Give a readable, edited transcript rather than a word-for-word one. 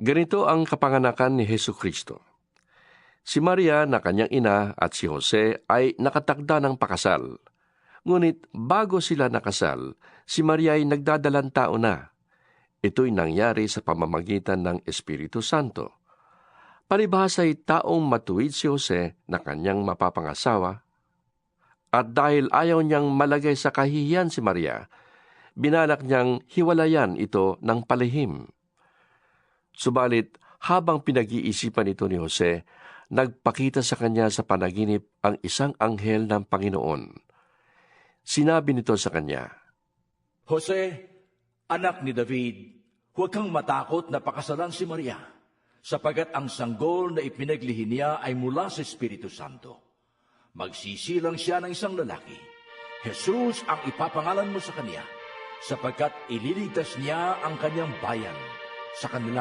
Ganito ang kapanganakan ni Hesu Kristo. Si Maria na kanyang ina at si Jose ay nakatakda ng pakasal. Ngunit bago sila nakasal, si Maria ay nagdadalang tao na. Ito'y nangyari sa pamamagitan ng Espiritu Santo. Palibhasa ay taong matuwid si Jose na kanyang mapapangasawa. At dahil ayaw niyang malagay sa kahihiyan si Maria, binalak niyang hiwalayan ito ng palihim. Subalit, habang pinag-iisipan ito ni Jose, nagpakita sa kanya sa panaginip ang isang anghel ng Panginoon. Sinabi nito sa kanya, Jose, anak ni David, huwag kang matakot na pakasalan si Maria, sapagat ang sanggol na ipinaglihi niya ay mula sa Espiritu Santo. Magsisilang siya ng isang lalaki. Jesus ang ipapangalan mo sa kanya, sapagkat ililigtas niya ang kanyang bayan sa kanilang